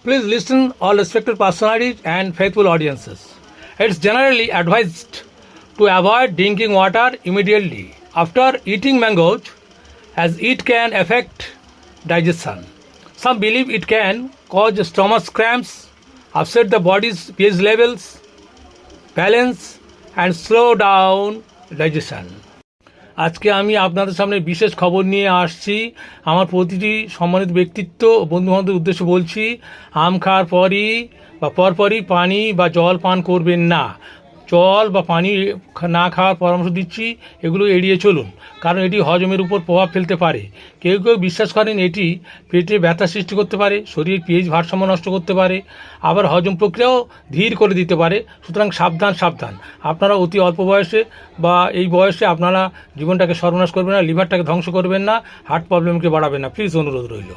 Please listen, all respected personalities and faithful audiences. It's generally advised to avoid drinking water immediately after eating mangoes, as it can affect digestion. Some believe it can cause stomach cramps, upset the body's pH levels, balance, and slow down digestion. আজকে আমি আপনাদের সামনে বিশেষ খবর নিয়ে আসছি। আমার প্রতিটি সম্মানিত ব্যক্তিত্ব বন্ধুবান্ধবের উদ্দেশ্যে বলছি, আম খাওয়ার পরপরই পানি বা জল পান করবেন না। জল বা পানি না খাওয়ার পরামর্শ দিচ্ছি, এগুলো এড়িয়ে চলুন, কারণ এটি হজমের উপর প্রভাব ফেলতে পারে। কেউ কেউ বিশ্বাস করেন এটি পেটে ব্যথা সৃষ্টি করতে পারে, শরীরের পিএইচ ভারসাম্য নষ্ট করতে পারে, আবার হজম প্রক্রিয়াও ধীর করে দিতে পারে। সুতরাং সাবধান সাবধান। আপনারা অতি অল্প বয়সে বা এই বয়সে আপনারা জীবনটাকে সর্বনাশ করবেন না, লিভারটাকে ধ্বংস করবেন না, হার্ট প্রবলেমকে বাড়াবেন না। প্লিজ অনুরোধ রইল।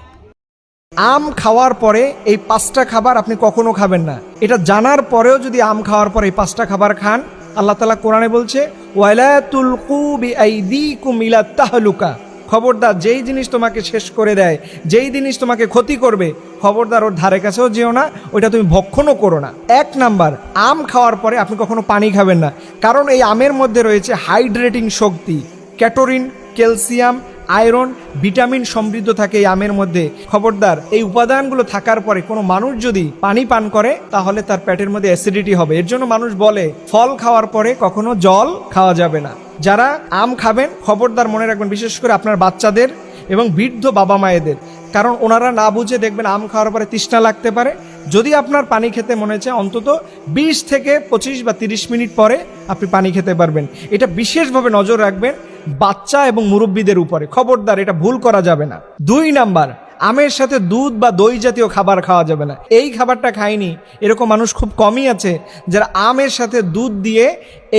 আম খাওয়ার পরে এই 5টা খাবার আপনি কখনো খাবেন না। এটা জানার পরেও যদি আম খাওয়ার পরে এই 5টা খাবার খান, আল্লাহ তাআলা কোরআনে বলছে ওয়ালা তুলকু বিআইদিকুম ইলা তাহলুকা, খবরদার যেই জিনিস তোমাকে শেষ করে দেয়, যেই জিনিস তোমাকে ক্ষতি করবে, খবরদার ওর ধারে কাছেও যেও না, ওইটা তুমি ভক্ষণও করো না। 1 নাম্বার, আম খাওয়ার পরে আপনি কখনো পানি খাবেন না, কারণ এই আমের মধ্যে রয়েছে হাইড্রেটিং শক্তি, ক্যাটোরিন, ক্যালসিয়াম, আয়রন, ভিটামিন সমৃদ্ধ থাকে এই আমের মধ্যে। খবরদার এই উপাদানগুলো থাকার পরে কোনো মানুষ যদি পানি পান করে তাহলে তার পেটের মধ্যে অ্যাসিডিটি হবে। এর জন্য মানুষ বলে ফল খাওয়ার পরে কখনো জল খাওয়া যাবে না। যারা আম খাবেন খবরদার মনে রাখবেন, বিশেষ করে আপনার বাচ্চাদের এবং বৃদ্ধ বাবা মায়েদের, কারণ ওনারা না বুঝে দেখবেন আম খাওয়ার পরে তৃষ্ণা লাগতে পারে। যদি আপনার পানি খেতে মনে চায় অন্তত 20 থেকে 25 বা 30 মিনিট পরে আপনি পানি খেতে পারবেন। এটা বিশেষভাবে নজর রাখবেন বাচ্চা এবং মুরব্বীদের উপরে, খবরদার এটা ভুল করা যাবে না। 2 নাম্বার, আমের সাথে দুধ বা দই জাতীয় খাবার খাওয়া যাবে না। এই খাবারটা খায়নি এরকম মানুষ খুব কমই আছে যারা আমের সাথে দুধ দিয়ে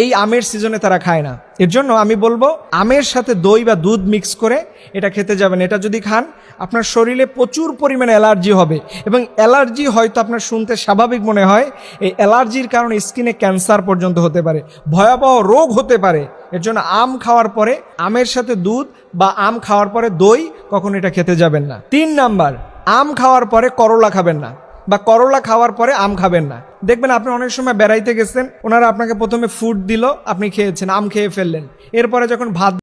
এই আমের সিজনে তারা খায় না। এর জন্য আমি বলবো আমের সাথে দই বা দুধ মিক্স করে এটা খেতে যাবেন। এটা যদি খান আপনার শরীরে প্রচুর পরিমাণে অ্যালার্জি হবে, এবং অ্যালার্জি হয়তো আপনার শুনতে স্বাভাবিক মনে হয়, এই অ্যালার্জির কারণে স্কিনে ক্যান্সার পর্যন্ত হতে পারে, ভয়াবহ রোগ হতে পারে। এর জন্য আম খাওয়ার পরে আমের সাথে দুধ বা আম খাওয়ার পরে দই কখনো এটা খেতে যাবেন না। 3 নাম্বার, আম খাওয়ার পরে করলা খাবেন না, বা করলা খাওয়ার পরে আম খাবেন না। দেখবেন আপনি অনেক সময় বেড়াইতে গেছেন, ওনারা আপনাকে প্রথমে ফুড দিল, আপনি খেয়েছেন, আম খেয়ে ফেললেন, এরপরে যখন ভাত